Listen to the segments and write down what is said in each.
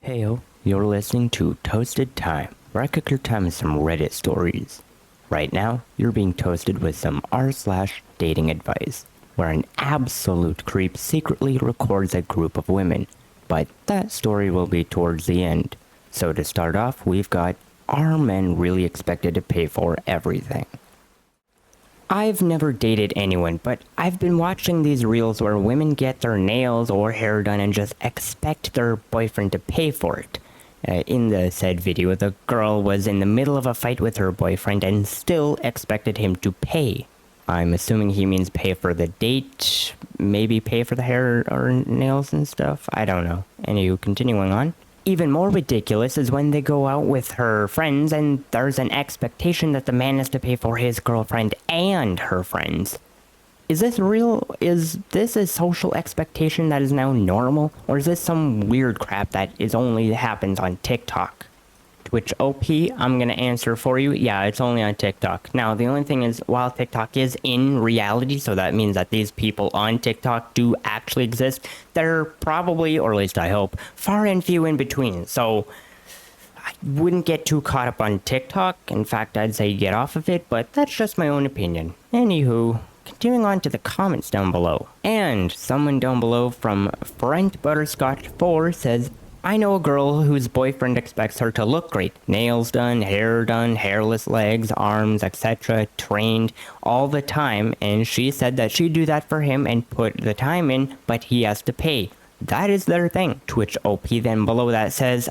Heyo, you're listening to Toasted Time, where I cook your time with some Reddit stories. Right now, you're being toasted with some r/dating advice, where an absolute creep secretly records a group of women, but that story will be towards the end. So to start off, we've got, are men really expected to pay for everything? I've never dated anyone, but I've been watching these reels where women get their nails or hair done and just expect their boyfriend to pay for it. In the said video, the girl was in the middle of a fight with her boyfriend and still expected him to pay. I'm assuming he means pay for the date, maybe pay for the hair or nails and stuff, I don't know. Anywho, continuing on. Even more ridiculous is when they go out with her friends and there's an expectation that the man is to pay for his girlfriend and her friends. Is this real? Is this a social expectation that is now normal? Or is this some weird crap that is only happens on TikTok? Which OP, I'm gonna answer for you. Yeah, it's only on TikTok. Now, the only thing is, while TikTok is in reality, so that means that these people on TikTok do actually exist, they're probably, or at least I hope, far and few in between. So I wouldn't get too caught up on TikTok. In fact, I'd say get off of it, but that's just my own opinion. Anywho, continuing on to the comments down below. And someone down below from Brent Butterscotch 4 says, I know a girl whose boyfriend expects her to look great. Nails done, hairless legs, arms, etc. Trained all the time, and she said that she'd do that for him and put the time in, but he has to pay. That is their thing. To which OP then below that says,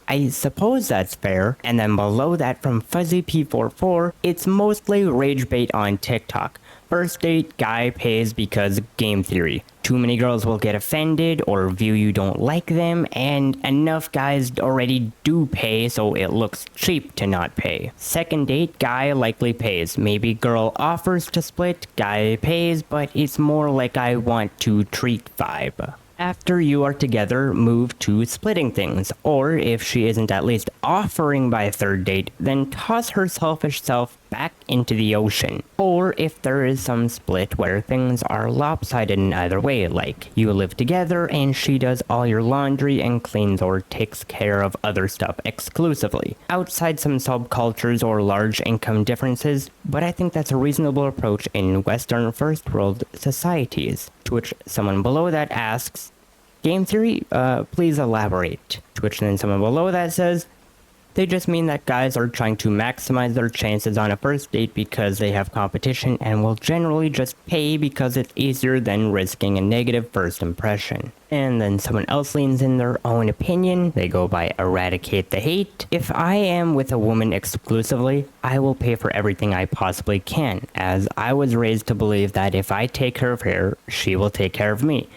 I suppose that's fair. And then below that from Fuzzy P44, it's mostly rage bait on TikTok. First date, guy pays because game theory. Too many girls will get offended or view you don't like them, and enough guys already do pay, so it looks cheap to not pay. Second date, guy likely pays. Maybe girl offers to split, guy pays, but it's more like I want to treat vibe. After you are together, move to splitting things, or if she isn't at least offering by third date, then toss her selfish self back into the ocean. Or if there is some split where things are lopsided in either way, like you live together and she does all your laundry and cleans or takes care of other stuff exclusively, outside some subcultures or large income differences, but I think that's a reasonable approach in Western first world societies. To which someone below that asks, game theory, please elaborate. To which then someone below that says, they just mean that guys are trying to maximize their chances on a first date because they have competition and will generally just pay because it's easier than risking a negative first impression. And then someone else leans in their own opinion. They go by eradicate the hate. If I am with a woman exclusively, I will pay for everything I possibly can, as I was raised to believe that if I take care of her, she will take care of me.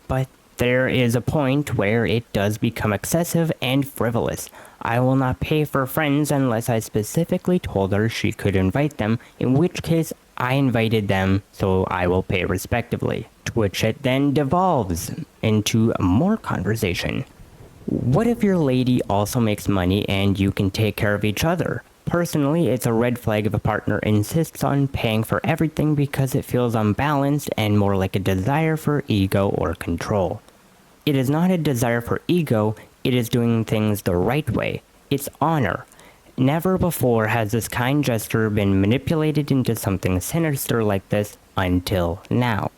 But there is a point where it does become excessive and frivolous. I will not pay for friends unless I specifically told her she could invite them, in which case I invited them, so I will pay respectively. To which it then devolves into more conversation. What if your lady also makes money and you can take care of each other? Personally, it's a red flag if a partner insists on paying for everything because it feels unbalanced and more like a desire for ego or control. It is not a desire for ego, it is doing things the right way. It's honor. Never before has this kind gesture been manipulated into something sinister like this until now.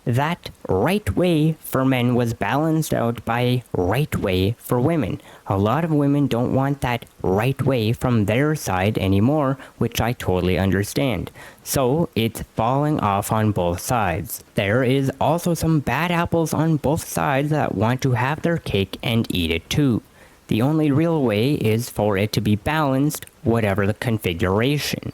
That right way for men was balanced out by right way for women. A lot of women don't want that right way from their side anymore, which I totally understand. So it's falling off on both sides. There is also some bad apples on both sides that want to have their cake and eat it too. The only real way is for it to be balanced, whatever the configuration.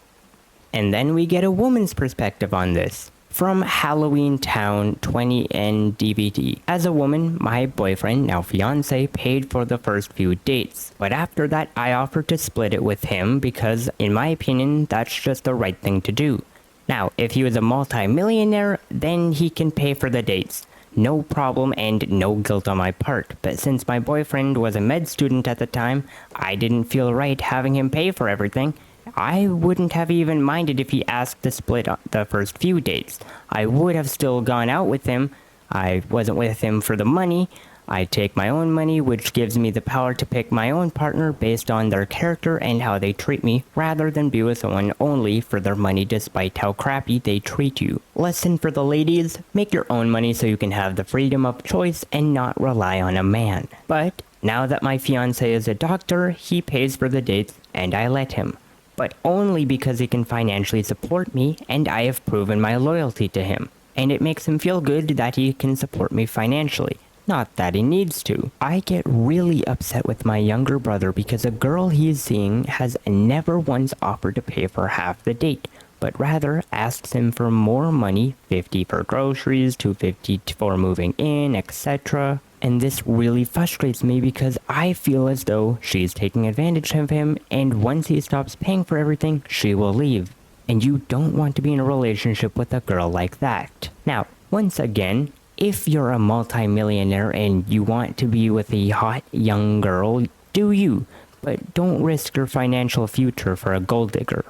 And then we get a woman's perspective on this. From Halloween Town 20N DVD. As a woman, my boyfriend, now fiance, paid for the first few dates. But after that, I offered to split it with him because, in my opinion, that's just the right thing to do. Now, if he was a multi-millionaire, then he can pay for the dates. No problem and no guilt on my part. But since my boyfriend was a med student at the time, I didn't feel right having him pay for everything. I wouldn't have even minded if he asked to split the first few dates. I would have still gone out with him. I wasn't with him for the money. I take my own money, which gives me the power to pick my own partner based on their character and how they treat me, rather than be with someone only for their money despite how crappy they treat you. Lesson for the ladies: make your own money so you can have the freedom of choice and not rely on a man. But now that my fiance is a doctor, he pays for the dates and I let him. But only because he can financially support me and I have proven my loyalty to him. And it makes him feel good that he can support me financially. Not that he needs to. I get really upset with my younger brother because a girl he is seeing has never once offered to pay for half the date, but rather asks him for more money, $50 for groceries, $250 for moving in, etc. And this really frustrates me because I feel as though she's taking advantage of him, and once he stops paying for everything, she will leave. And you don't want to be in a relationship with a girl like that. Now, once again, if you're a multi-millionaire and you want to be with a hot young girl, do you, but don't risk your financial future for a gold digger.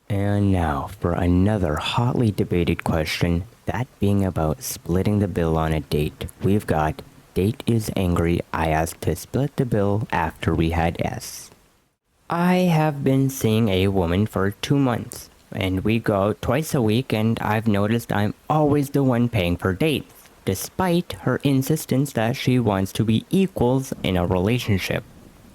And now for another hotly debated question, that being about splitting the bill on a date. We've got date is angry, I asked to split the bill after we had S. I have been seeing a woman for 2 months, and we go out twice a week, and I've noticed I'm always the one paying for dates, despite her insistence that she wants to be equals in a relationship.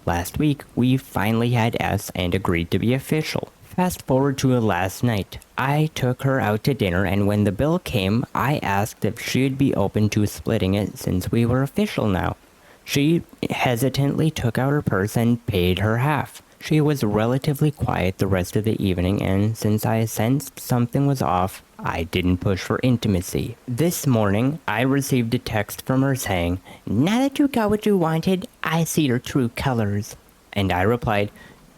Last week, we finally had S and agreed to be official. Fast forward to last night. I took her out to dinner, and when the bill came, I asked if she'd be open to splitting it since we were official now. She hesitantly took out her purse and paid her half. She was relatively quiet the rest of the evening, and since I sensed something was off, I didn't push for intimacy. This morning, I received a text from her saying, "Now that you got what you wanted, I see your true colors." And I replied,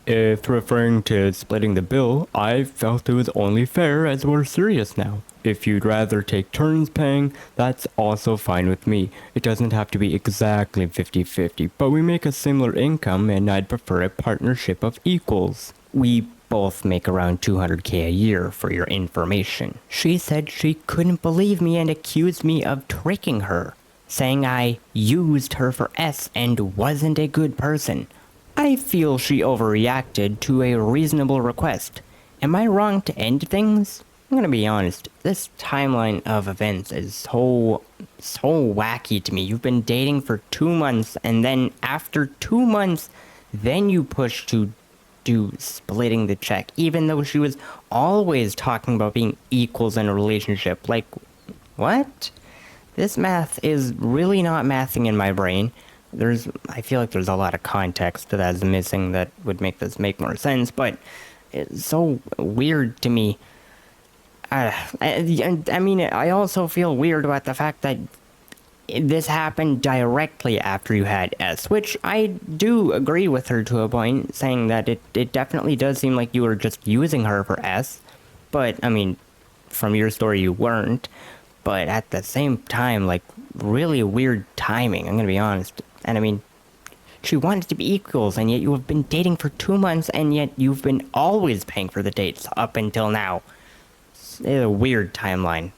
"If referring to splitting the bill, I felt it was only fair as we're serious now. If you'd rather take turns paying, that's also fine with me. It doesn't have to be exactly 50-50, but we make a similar income and I'd prefer a partnership of equals. We both make around $200K a year, for your information." She said she couldn't believe me and accused me of tricking her, saying I used her for S and wasn't a good person. I feel she overreacted to a reasonable request. Am I wrong to end things? I'm gonna be honest, this timeline of events is so wacky to me. You've been dating for 2 months, and then after 2 months, then you push to do splitting the check, even though she was always talking about being equals in a relationship. Like, what? This math is really not mathing in my brain. I feel like there's a lot of context that is missing that would make this make more sense, but it's so weird to me. I mean, I also feel weird about the fact that this happened directly after you had S, which I do agree with her to a point, saying that it definitely does seem like you were just using her for S, but, I mean, from your story you weren't, but at the same time, like, really weird timing, I'm gonna be honest. And I mean, she wanted to be equals, and yet you have been dating for 2 months, and yet you've been always paying for the dates up until now. It's a weird timeline,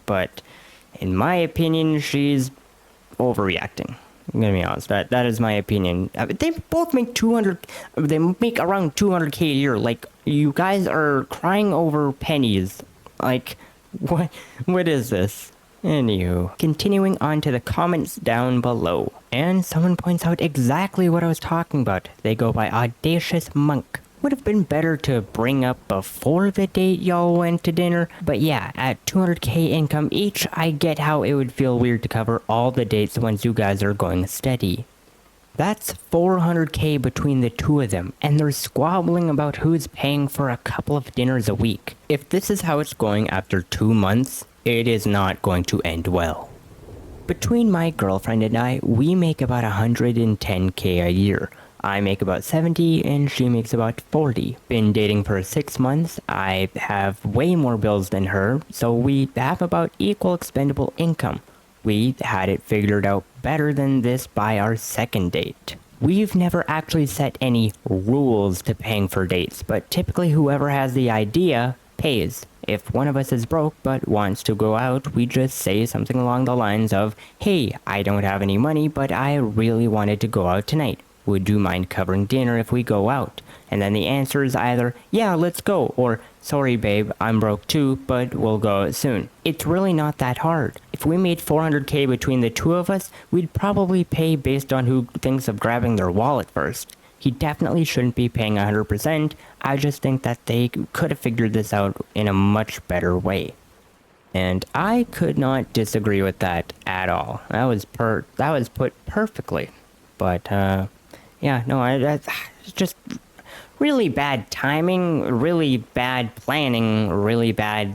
but in my opinion, she's overreacting. I'm gonna be honest, that is my opinion. They both make they make around $200K a year. Like, you guys are crying over pennies. Like, what is this? Anywho, continuing on to the comments down below. And someone points out exactly what I was talking about. They go by Audacious Monk. Would have been better to bring up before the date y'all went to dinner, but yeah, at $200K income each, I get how it would feel weird to cover all the dates once you guys are going steady. That's $400K between the two of them, and they're squabbling about who's paying for a couple of dinners a week. If this is how it's going after 2 months, it is not going to end well. Between my girlfriend and I, we make about $110K a year. I make about 70 and she makes about 40. Been dating for 6 months. I have way more bills than her, so we have about equal expendable income. We had it figured out better than this by our second date. We've never actually set any rules to paying for dates, but typically whoever has the idea pays. if one of us is broke but wants to go out, we just say something along the lines of, "Hey, I don't have any money, but I really wanted to go out tonight. Would you mind covering dinner if we go out?" And then the answer is either, "Yeah, let's go," or "Sorry babe, I'm broke too, but we'll go out soon." It's really not that hard. If we made 400k between the two of us, we'd probably pay based on who thinks of grabbing their wallet first. He definitely shouldn't be paying 100%, I just think that they could have figured this out in a much better way. And I could not disagree with that at all. That was put perfectly. But, yeah, no, that's just really bad timing, really bad planning, really bad.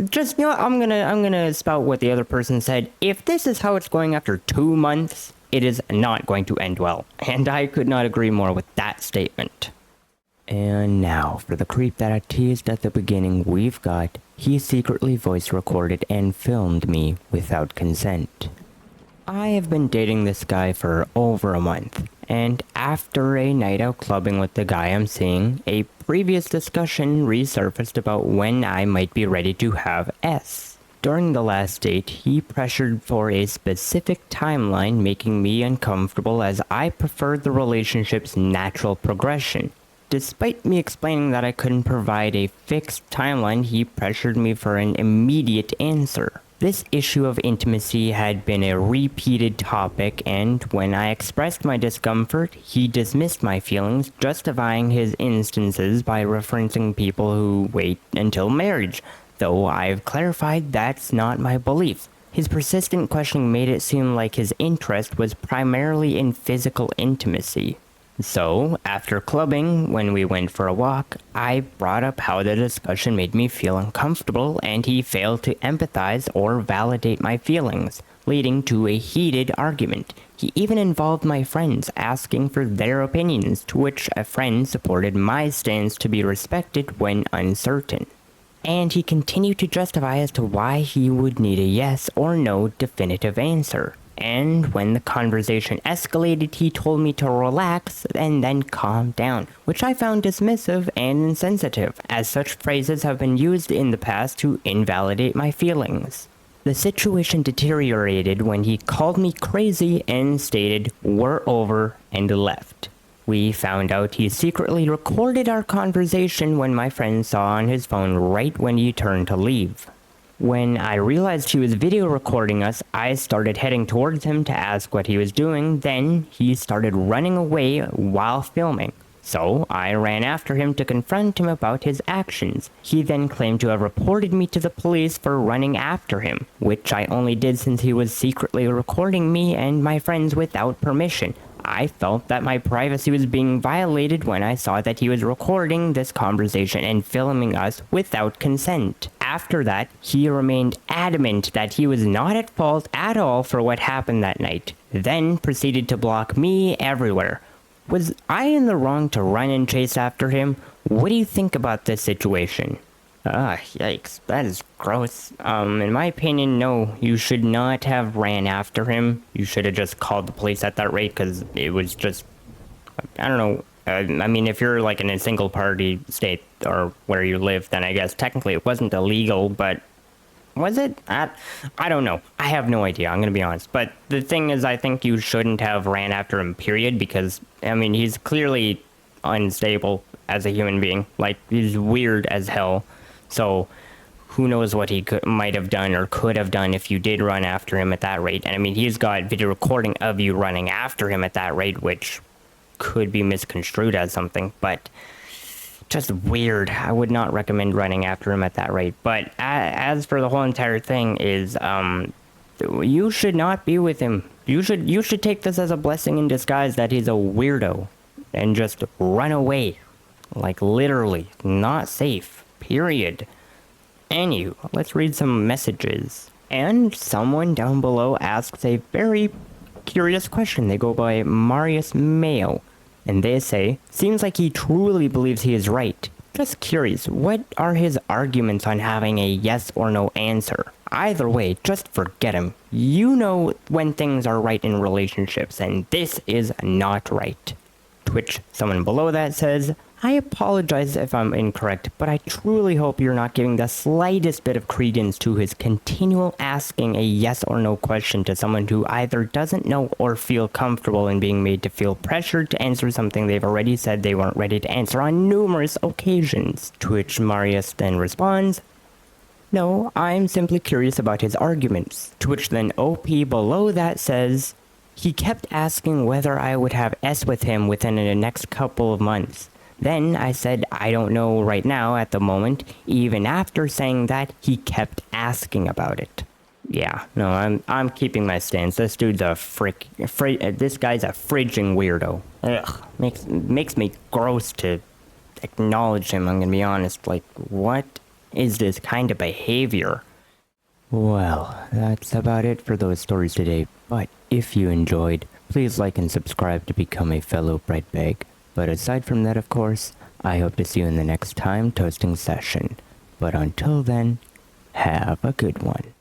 Just, you know what, I'm gonna spout what the other person said. If this is how it's going after 2 months, it is not going to end well. And I could not agree more with that statement. And now, for the creep that I teased at the beginning, we've got, he secretly voice recorded and filmed me without consent. I have been dating this guy for over a month, and after a night out clubbing with the guy I'm seeing, a previous discussion resurfaced about when I might be ready to have S. During the last date, he pressured for a specific timeline, making me uncomfortable as I preferred the relationship's natural progression. Despite me explaining that I couldn't provide a fixed timeline, he pressured me for an immediate answer. This issue of intimacy had been a repeated topic, and when I expressed my discomfort, he dismissed my feelings, justifying his instances by referencing people who wait until marriage, though I've clarified that's not my belief. His persistent questioning made it seem like his interest was primarily in physical intimacy. So, after clubbing, when we went for a walk, I brought up how the discussion made me feel uncomfortable and he failed to empathize or validate my feelings, leading to a heated argument. He even involved my friends, asking for their opinions, to which a friend supported my stance to be respected when uncertain. And he continued to justify as to why he would need a yes or no definitive answer. And when the conversation escalated, he told me to relax and then calm down, which I found dismissive and insensitive, as such phrases have been used in the past to invalidate my feelings. The situation deteriorated when he called me crazy and stated, "We're over," and left. We found out he secretly recorded our conversation when my friend saw on his phone right when he turned to leave. When I realized he was video recording us, I started heading towards him to ask what he was doing, then he started running away while filming. So I ran after him to confront him about his actions. He then claimed to have reported me to the police for running after him, which I only did since he was secretly recording me and my friends without permission. I felt that my privacy was being violated when I saw that he was recording this conversation and filming us without consent. After that, he remained adamant that he was not at fault at all for what happened that night, then proceeded to block me everywhere. Was I in the wrong to run and chase after him? What do you think about this situation? Yikes, that is gross. In my opinion, no, you should not have ran after him. You should have just called the police at that rate, because it was just, I don't know. I mean, if you're like in a single party state or where you live, then I guess technically it wasn't illegal, but was it? I don't know. I have no idea, I'm gonna be honest. But the thing is, I think you shouldn't have ran after him, period, because, I mean, he's clearly unstable as a human being. Like, he's weird as hell. So, who knows what he might have done or could have done if you did run after him at that rate. And I mean, he's got video recording of you running after him at that rate, which could be misconstrued as something, but just weird. I would not recommend running after him at that rate. But as for the whole entire thing is, you should not be with him. You should take this as a blessing in disguise that he's a weirdo and just run away. Like, literally, not safe. Period. Anywho, let's read some messages. And someone down below asks a very curious question. They go by Marius Mayo. And they say, seems like he truly believes he is right. Just curious, what are his arguments on having a yes or no answer? Either way, just forget him. You know when things are right in relationships, and this is not right. To which someone below that says, I apologize if I'm incorrect, but I truly hope you're not giving the slightest bit of credence to his continual asking a yes or no question to someone who either doesn't know or feel comfortable in being made to feel pressured to answer something they've already said they weren't ready to answer on numerous occasions. To which Marius then responds, "No, I'm simply curious about his arguments." To which then OP below that says, "He kept asking whether I would have S with him within the next couple of months. Then I said I don't know right now at the moment. Even after saying that, he kept asking about it." Yeah, no, I'm keeping my stance. This dude's a this guy's a fridging weirdo. Ugh, makes me gross to acknowledge him, I'm gonna be honest. Like, what is this kind of behavior? Well, that's about it for those stories today, but if you enjoyed, please like and subscribe to become a fellow Brightbag. But aside from that, of course, I hope to see you in the next time toasting session. But until then, have a good one.